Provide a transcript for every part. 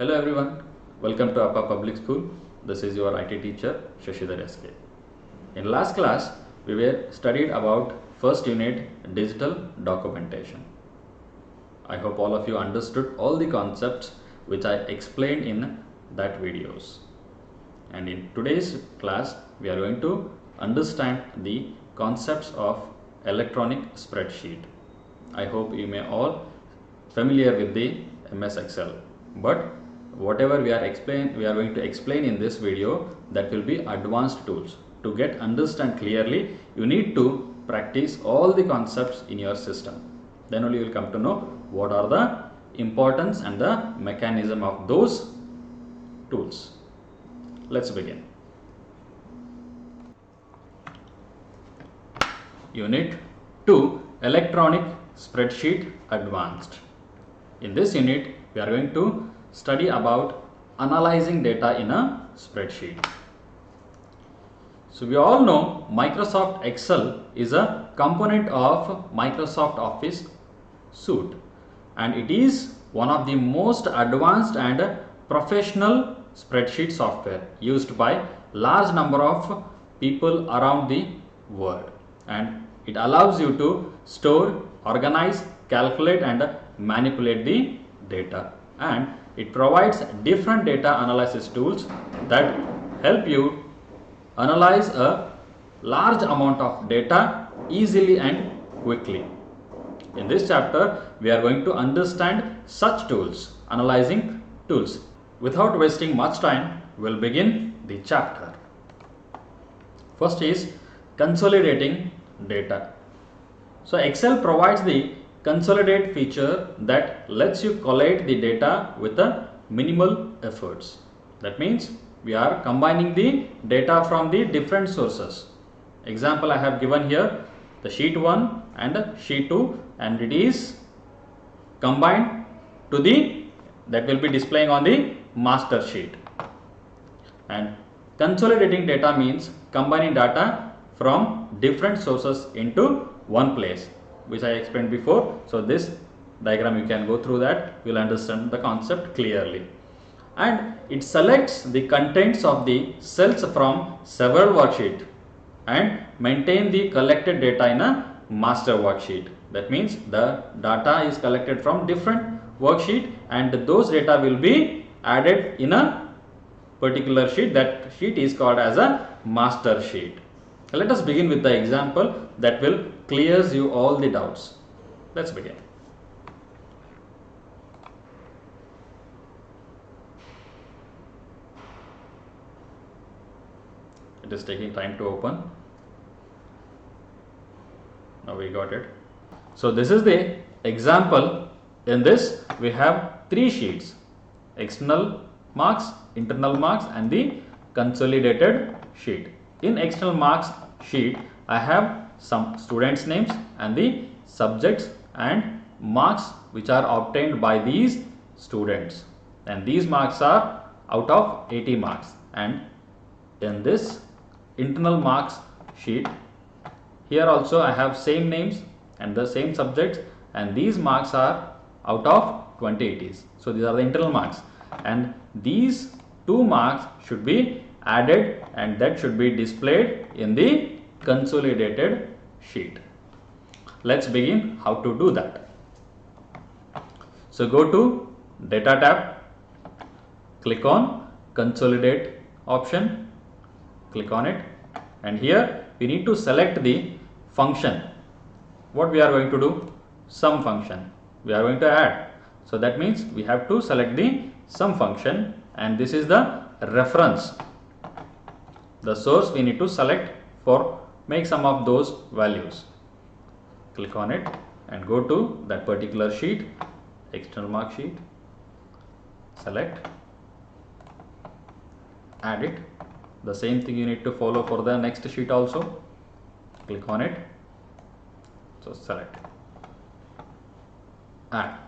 Hello everyone, welcome to APA Public School. This is your IT teacher Shashidhar SK. In last class, we were studied about first unit digital documentation. I hope all of you understood all the concepts which I explained in that videos. And in today's class, we are going to understand the concepts of electronic spreadsheet. I hope you may all familiar with the MS Excel, but whatever we are going to explain in this video, that will be advanced tools. To get understand clearly, you need to practice all the concepts in your system. Then only you will come to know what are the importance and the mechanism of those tools. Let's begin. Unit 2, Electronic Spreadsheet Advanced. In this unit, we are going to study about analyzing data in a spreadsheet. So we all know Microsoft Excel is a component of Microsoft Office suite, and it is one of the most advanced and professional spreadsheet software used by large number of people around the world, and it allows you to store, organize, calculate and manipulate the data, and it provides different data analysis tools that help you analyze a large amount of data easily and quickly. In this chapter, we are going to understand such tools, analyzing tools. Without wasting much time, we'll begin the chapter. First is consolidating data. So Excel provides the consolidate feature that lets you collate the data with a minimal efforts. That means we are combining the data from the different sources. Example I have given here, the sheet 1 and sheet 2, and it is combined to the that will be displaying on the master sheet. And consolidating data means combining data from different sources into one place, which I explained before. So this diagram you can go through that, you will understand the concept clearly. And it selects the contents of the cells from several worksheets and maintain the collected data in a master worksheet. That means the data is collected from different worksheet and those data will be added in a particular sheet. That sheet is called as a master sheet. Let us begin with the example that will clears you all the doubts. Let's begin. It is taking time to open. Now we got it. So this is the example. In this we have three sheets: external marks, internal marks and the consolidated sheet. In external marks sheet, I have some students names and the subjects and marks which are obtained by these students, and these marks are out of 80 marks. And in this internal marks sheet, here also I have same names and the same subjects, and these marks are out of 20/80s. So these are the internal marks, and these 2 marks should be added and that should be displayed in the consolidated sheet. Let's begin how to do that. So go to data tab, click on consolidate option, click on it, and here we need to select the function. What we are going to do? Sum function we are going to add. So that means we have to select the sum function, and this is the reference, the source we need to select for make some of those values. Click on it and go to that particular sheet, external mark sheet, select, add it. The same thing you need to follow for the next sheet also. Click on it, so select, add,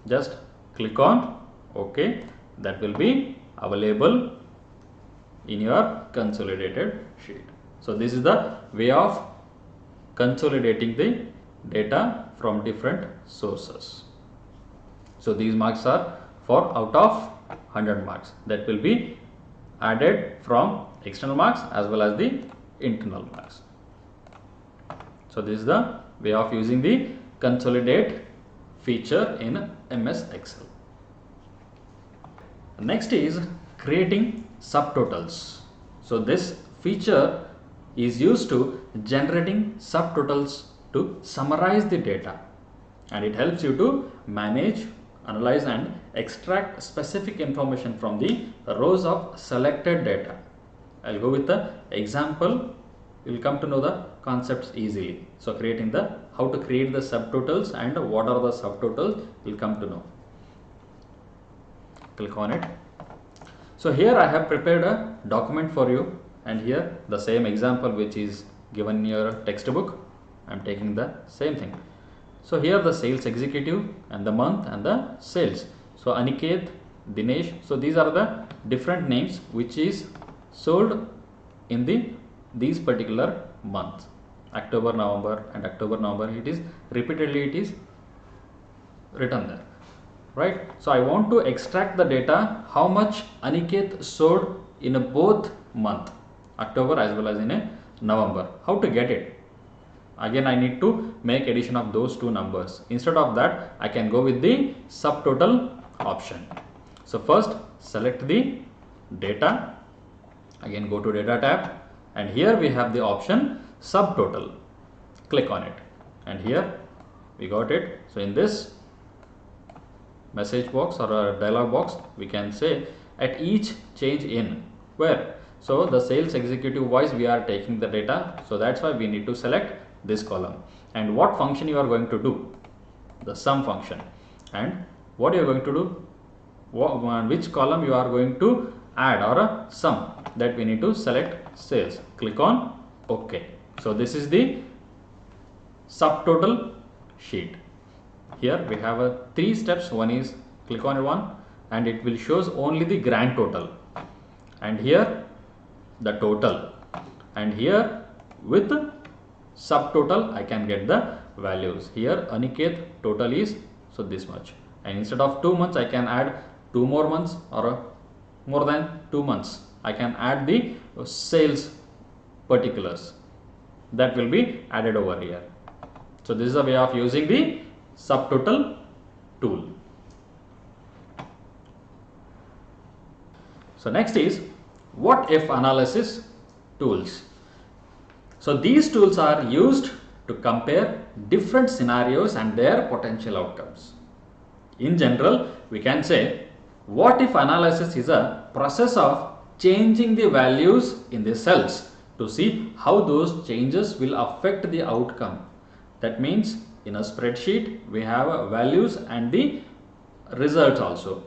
just click on OK. That will be available in your consolidated sheet. So this is the way of consolidating the data from different sources. So these marks are for out of 100 marks. That will be added from external marks as well as the internal marks. So this is the way of using the consolidate feature in MS Excel. Next is creating subtotals. So this feature is used to generating subtotals to summarize the data, and it helps you to manage, analyze and extract specific information from the rows of selected data. I'll go with the example. You will come to know the concepts easily. So creating the how to create the subtotals and what are the subtotals, you'll come to know. Click on it. So here I have prepared a document for you, and here the same example which is given in your textbook, I am taking the same thing. So here the sales executive and the month and the sales. So Aniket, Dinesh, so these are the different names which is sold in these particular months, October, November and October, November. It is repeatedly it is written there, right? So I want to extract the data how much Aniket sold in a both month, October as well as in a November. How to get it? Again I need to make addition of those two numbers. Instead of that, I can go with the subtotal option. So first select the data, again go to data tab, and here we have the option subtotal. Click on it, and here we got it. So in this message box or a dialog box, we can say at each change in where. So the sales executive wise we are taking the data, so that's why we need to select this column. And what function you are going to do? The sum function. And what you are going to do, which column you are going to add or a sum, that we need to select sales. Click on OK. So this is the subtotal sheet. Here we have a 3 steps. One is click on one and it will shows only the grand total, and here the total, and here with subtotal I can get the values. Here Aniket total is so this much, and instead of 2 months I can add 2 more months, or more than 2 months I can add the sales particulars, that will be added over here. So this is a way of using the subtotal tool. So next is what if analysis tools. So these tools are used to compare different scenarios and their potential outcomes. In general, we can say what if analysis is a process of changing the values in the cells to see how those changes will affect the outcome. That means in a spreadsheet we have values and the results also.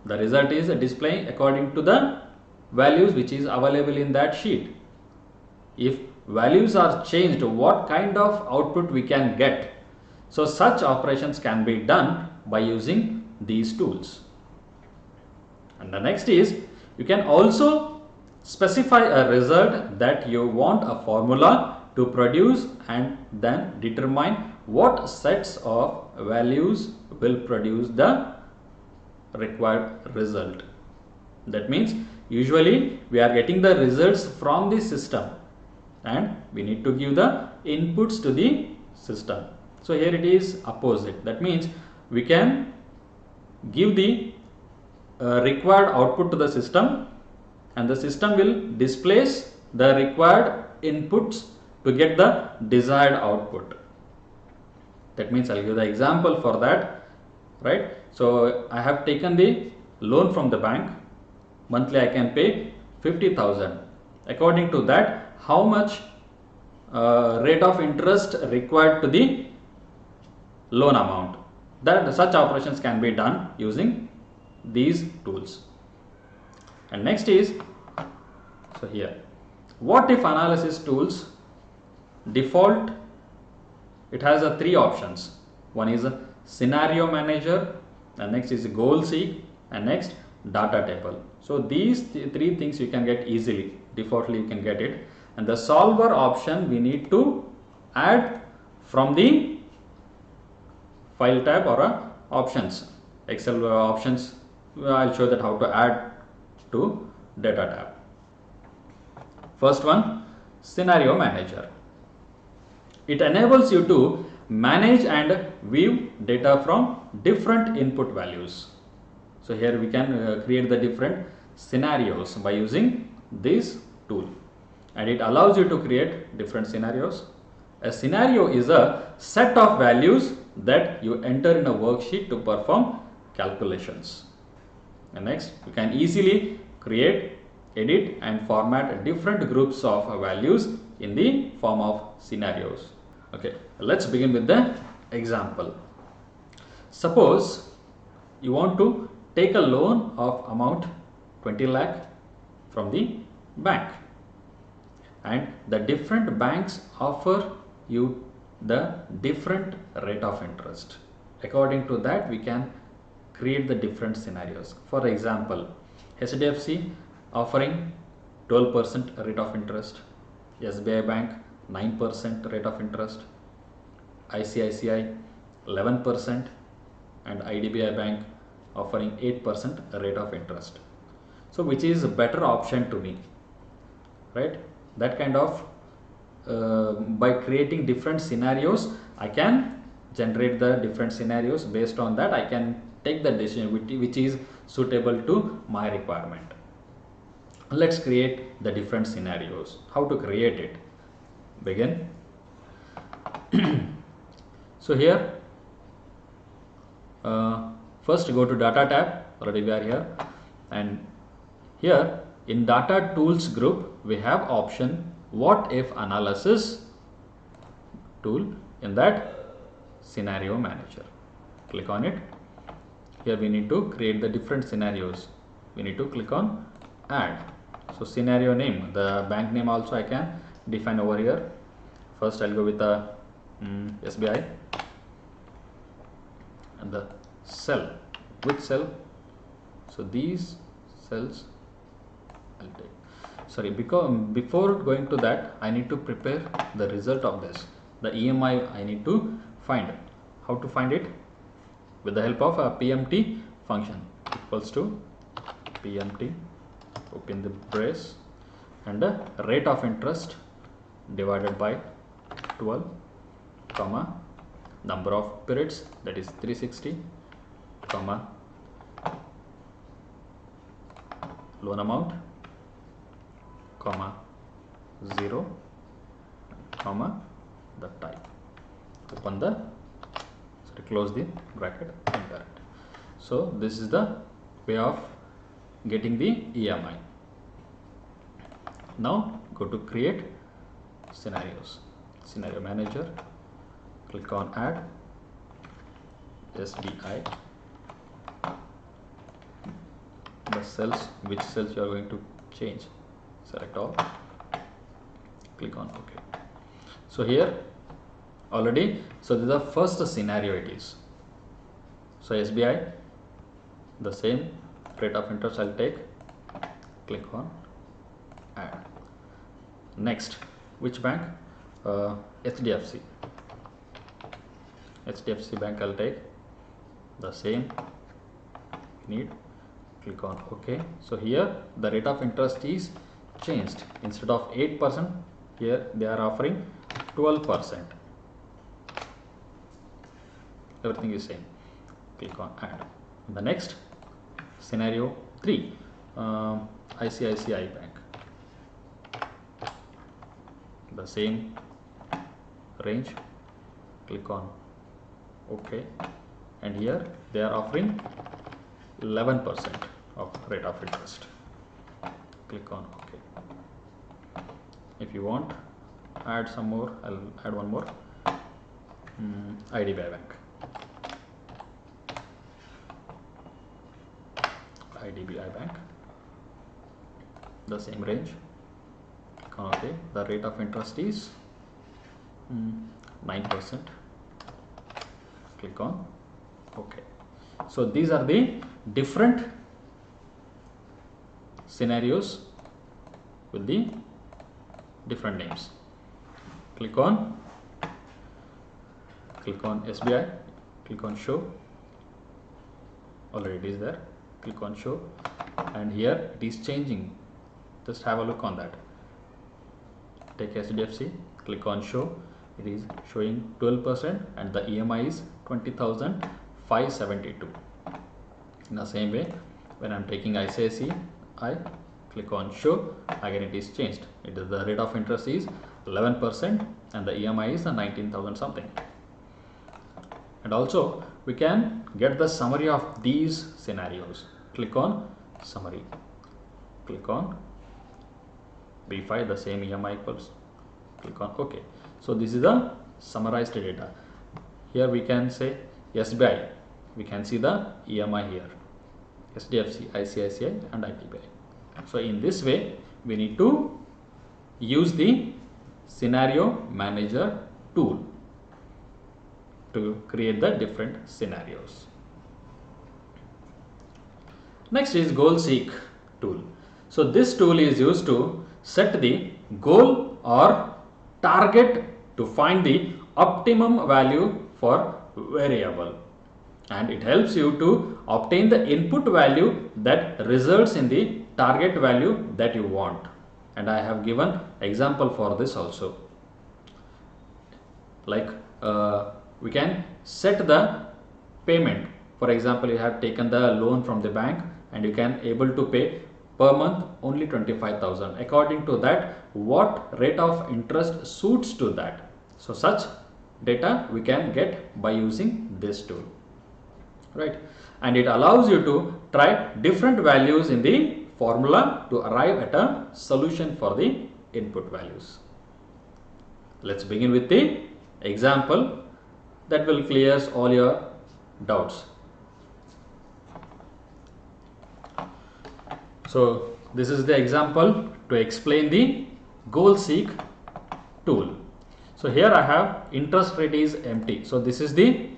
The result is displaying according to the values which is available in that sheet. If values are changed, what kind of output we can get? So such operations can be done by using these tools. And the next is you can also specify a result that you want a formula to produce, and then determine what sets of values will produce the required result. That means usually we are getting the results from the system and we need to give the inputs to the system. So here it is opposite. That means we can give the required output to the system, and the system will displace the required inputs to get the desired output. That means I'll give the example for that, right? So I have taken the loan from the bank. Monthly I can pay 50,000. According to that, how much rate of interest required to the loan amount, that such operations can be done using these tools. And next is, so here what if analysis tools default, it has a 3 options. One is a scenario manager, and next is goal seek, and next data table. So these 3 things you can get easily, defaultly you can get it. And the solver option we need to add from the file tab or options, Excel options I'll show that how to add to data tab. First one, scenario manager. It enables you to manage and view data from different input values. So here we can create the different scenarios by using this tool, and it allows you to create different scenarios. A scenario is a set of values that you enter in a worksheet to perform calculations. And next, you can easily create, edit and format different groups of values in the form of scenarios. Okay, let's begin with the example. Suppose you want to take a loan of amount 20 lakh from the bank, and the different banks offer you the different rate of interest. According to that, we can create the different scenarios. For example, HDFC offering 12% rate of interest, SBI Bank 9% rate of interest, ICICI 11%, and IDBI Bank offering 8% rate of interest. So which is a better option to me, right? That kind of by creating different scenarios, I can generate the different scenarios. Based on that, I can take the decision which is suitable to my requirement. Let's create the different scenarios. How to create it? Begin. So here first go to data tab. Already we are here, and here in data tools group we have option what if analysis tool. In that, scenario manager, click on it. Here we need to create the different scenarios. We need to click on add. So scenario name, the bank name also I can define over here. First I'll go with the SBI, and the cell, which cell? So these cells I'll take. Sorry, because before going to that, I need to prepare the result of this. The EMI I need to find. How to find it? With the help of a PMT function, equals to PMT, open the brace, and the rate of interest divided by 12, comma, number of periods, that is 360, comma, loan amount, comma, 0, comma, the type. Open the, sorry, close the bracket, enter it. So this is the way of getting the EMI. Now go to create scenarios, scenario manager, click on add, SBI, the cells, which cells you are going to change, select all, click on OK. So here already, so this is the first scenario it is. So SBI, the same rate of interest I'll take, click on add. Next, which bank? HDFC. HDFC Bank I'll take, the same need, click on OK. So here the rate of interest is changed. Instead of 8%, here they are offering 12%. Everything is same. Click on add. The next, scenario 3, ICICI Bank, the same range, click on OK, and here they are offering 11% of rate of interest, click on OK. If you want add some more, I'll add one more, IDBI Bank, IDBI Bank, the same range, click on OK. The rate of interest is 9%, click on OK. So these are the different scenarios with the different names. Click on SBI, click on show, already it is there, click on show, and here it is changing. Just have a look on that. Take HDFC, click on show, it is showing 12% and the EMI is 20,572. In the same way, when I am taking ICICI, I click on show, again it is changed. It is the rate of interest is 11% and the EMI is 19,000 something. And also we can get the summary of these scenarios. Click on summary, click on B5, the same EMI equals, click on OK. So this is the summarized data. Here we can say SBI, we can see the EMI here, HDFC, ICICI and IDBI. So in this way we need to use the scenario manager tool to create the different scenarios. Next is goal seek tool. So this tool is used to set the goal or target to find the optimum value for variable, and it helps you to obtain the input value that results in the target value that you want. And I have given example for this also. Like we can set the payment. For example, you have taken the loan from the bank and you can able to pay per month only 25,000. According to that, what rate of interest suits to that? So such data we can get by using this tool, right? And it allows you to try different values in the formula to arrive at a solution for the input values. Let's begin with the example that will clear all your doubts. So this is the example to explain the goal seek tool. So here I have interest rate is empty. So this is the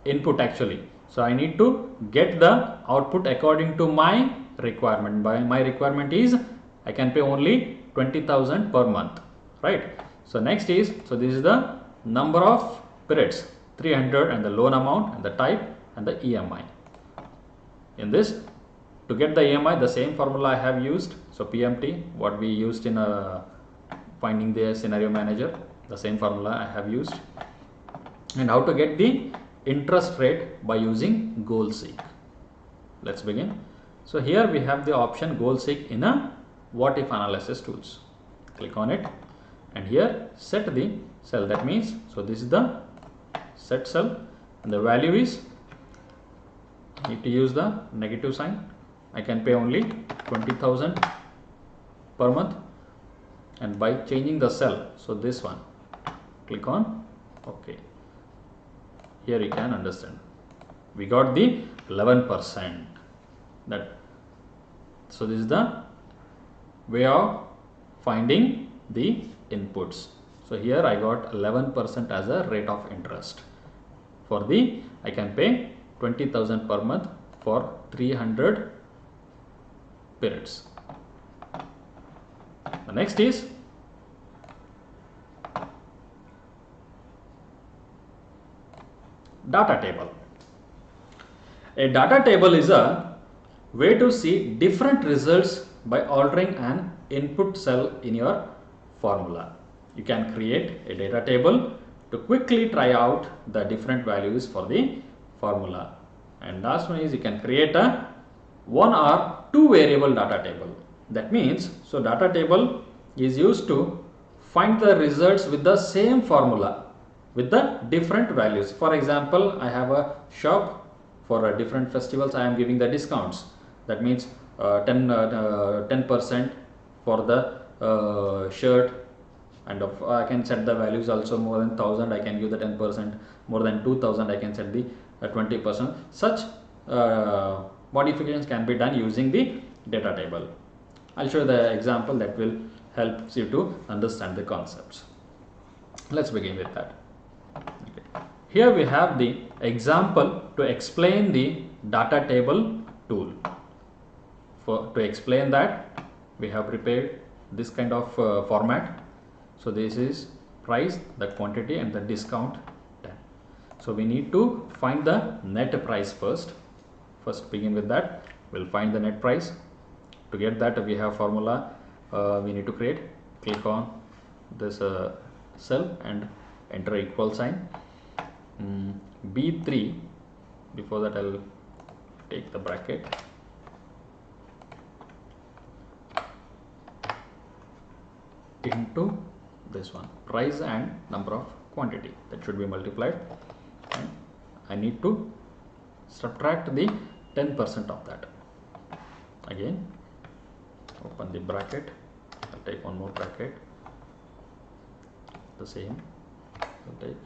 input actually. So I need to get the output according to my requirement. By my requirement is I can pay only 20,000 per month, right? So next is, so this is the number of periods, 300, and the loan amount and the type and the EMI. In this, to get the EMI, the same formula I have used. So PMT, what we used in finding the scenario manager, the same formula I have used. And how to get the interest rate by using goal seek. Let's begin. So here we have the option goal seek in a what if analysis tools. Click on it, and here set the cell. That means, so this is the set cell and the value is, need to use the negative sign. I can pay only 20,000 per month, and by changing the cell, so this one, click on OK. Here you can understand we got the 11%. That, so this is the way of finding the inputs. So here I got 11% as a rate of interest. For the, I can pay 20,000 per month for 300 periods. The next is data table. A data table is a way to see different results by altering an input cell in your formula. You can create a data table to quickly try out the different values for the formula. And last one is you can create a one or two variable data table. That means, so data table is used to find the results with the same formula with the different values. For example, I have a shop for different festivals. I am giving the discounts. That means 10% for the shirt, and I can set the values also. More than 1,000 I can give the 10%, more than 2,000 I can set the 20%. Such modifications can be done using the data table. I'll show you the example that will help you to understand the concepts. Let's begin with that. Okay. Here we have the example to explain the data table tool. To explain that, we have prepared this kind of format. So this is price, the quantity, and the discount 10. So we need to find the net price first. Begin with that. we'll find the net price. To get that, we have formula we need to create. Click on this cell and enter equal sign. B3, before that I'll take the bracket, into this one, price and number of quantity, that should be multiplied, and I need to subtract the 10% of that. Again, open the bracket, I'll take one more bracket, the same, I'll take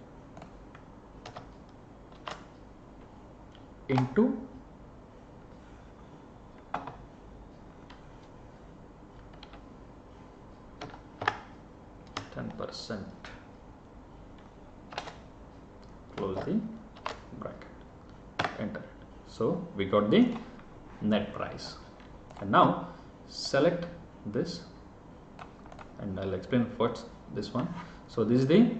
into 10%, close the bracket, enter it. So we got the net price. And now select this, and I'll explain what's this one. So this is the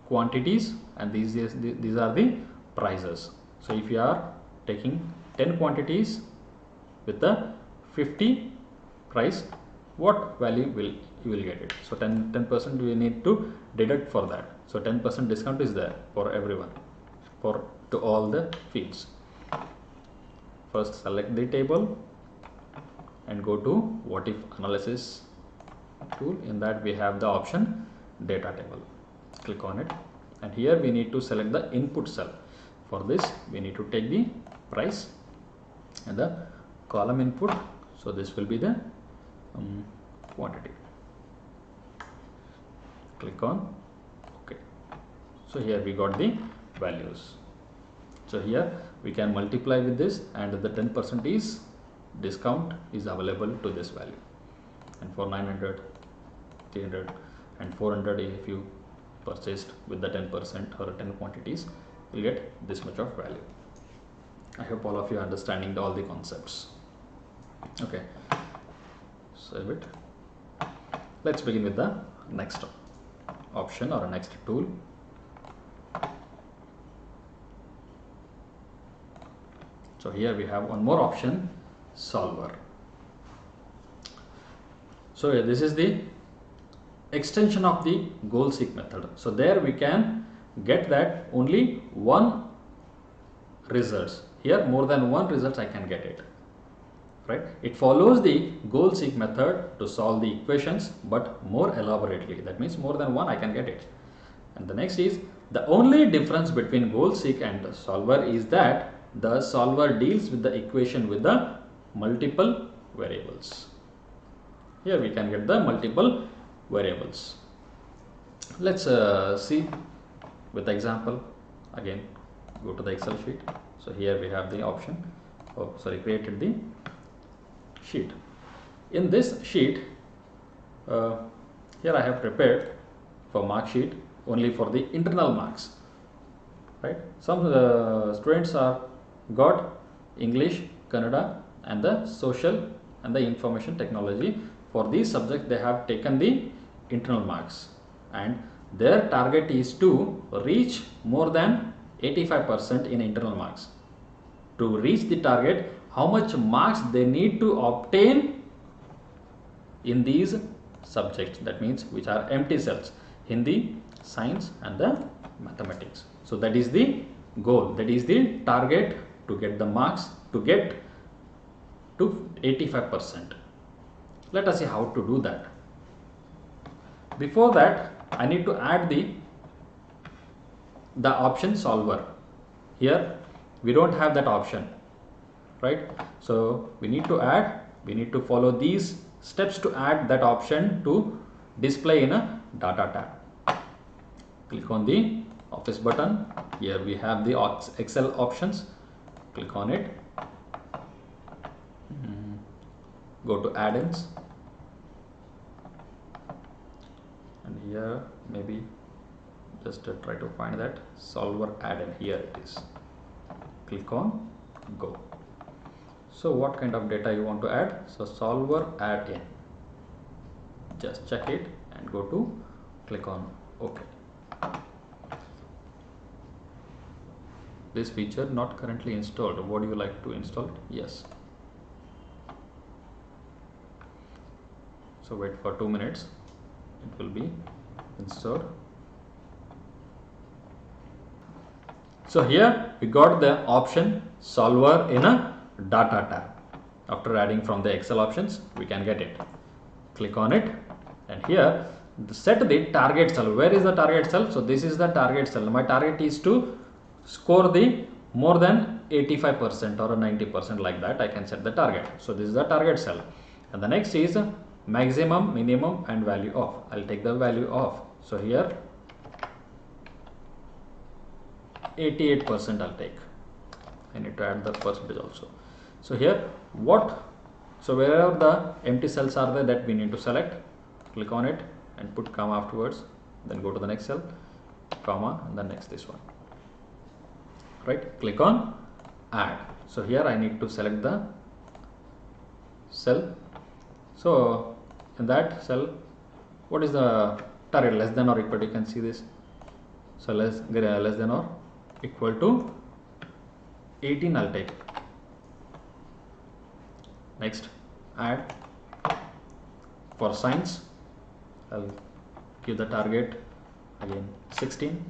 quantities and these are the prices. So if you are taking 10 quantities with the 50 price, what value you will get it. So 10% we need to deduct for that. So 10% discount is there for everyone, to all the fields. First select the table and go to what if analysis tool. In that we have the option data table. Click on it, and here we need to select the input cell. For this we need to take the price and the column input. So this will be the quantity. Click on OK. So here we got the values. So here we can multiply with this, and the 10% is discount is available to this value. And for 900, 300 and 400, if you purchased with the 10% or 10 quantities, you will get this much of value. I hope all of you are understanding all the concepts. Okay, save it. Let's begin with the next option or next tool. So here we have one more option, solver. So this is the extension of the goal seek method. So there we can get that only one results. Here more than one results I can get it, right? It follows the goal seek method to solve the equations, but more elaborately. That means more than one I can get it. And the next is, the only difference between goal seek and solver is that the solver deals with the equation with the multiple variables. Here we can get the multiple variables. Let's see with the example. Again, go to the Excel sheet. So here we have the option, created the sheet. In this sheet, here I have prepared for mark sheet only for the internal marks, right? Some students are got English, Kannada and the social and the information technology. For these subjects they have taken the internal marks, and their target is to reach more than 85% in internal marks. To reach the target, how much marks they need to obtain in these subjects, that means which are empty cells, Hindi, science and the mathematics. So that is the goal, that is the target, to get the marks to get to 85%. Let us see how to do that. Before that, I need to add the option solver. Here we don't have that option, right? So we need to follow these steps to add that option to display in a data tab. Click on the office button. Here we have the Excel options. Click on it. Go to add-ins, and here maybe just try to find that solver add-in. Here it is. Click on go. So what kind of data you want to add? So solver add-in, just check it and go to click on OK. This feature not currently installed. What do you like to install it? Yes. So wait for 2 minutes, it will be installed. So here we got the option solver in a data tab. After adding from the Excel options, we can get it. Click on it, and here set the target cell. Where is the target cell? So this is the target cell. My target is to score the more than 85% or 90%, like that I can set the target. So this is the target cell, and the next is maximum, minimum and value of. I'll take the value of. So here 88% I'll take. I need to add the percentage also. So here so wherever the empty cells are there, that we need to select, click on it and put comma afterwards, then go to the next cell, comma, and then next this one, right? Click on add. So here I need to select the cell. So in that cell, what is the target? Less than or equal to, you can see this. So less than or equal to 18 I'll take. Next, add. For science, I'll give the target again 16.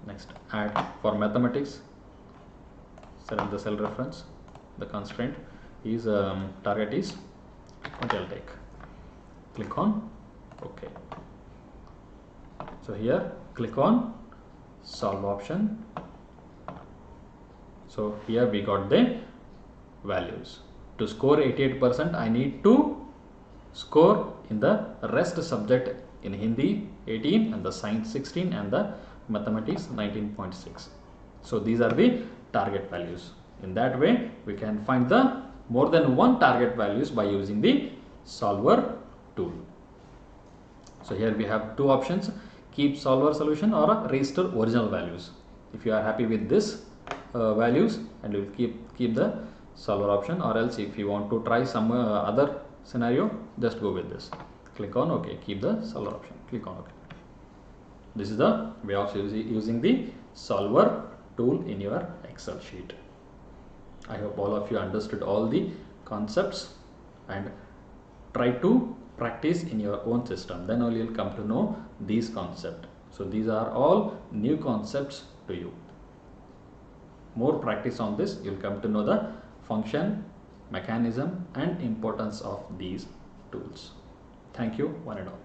Next, add. For mathematics, select the cell reference. The constraint is target is 20 I'll take. Click on OK. So here click on solve option. So here we got the values. To score 88%, I need to score in the rest subject in Hindi 18 and the science 16 and the mathematics 19.6. So these are the target values. In that way we can find the more than one target values by using the solver tool. So here we have two options: keep solver solution or restore original values. If you are happy with this values, and you will keep the solver option, or else if you want to try some other scenario, just go with this. Click on OK, keep the solver option, click on OK. This is the way of using the solver tool in your Excel sheet. I hope all of you understood all the concepts and try to practice in your own system. Then only you'll come to know these concepts. So these are all new concepts to you. More practice on this, you'll come to know the function, mechanism and importance of these tools. Thank you, one and all.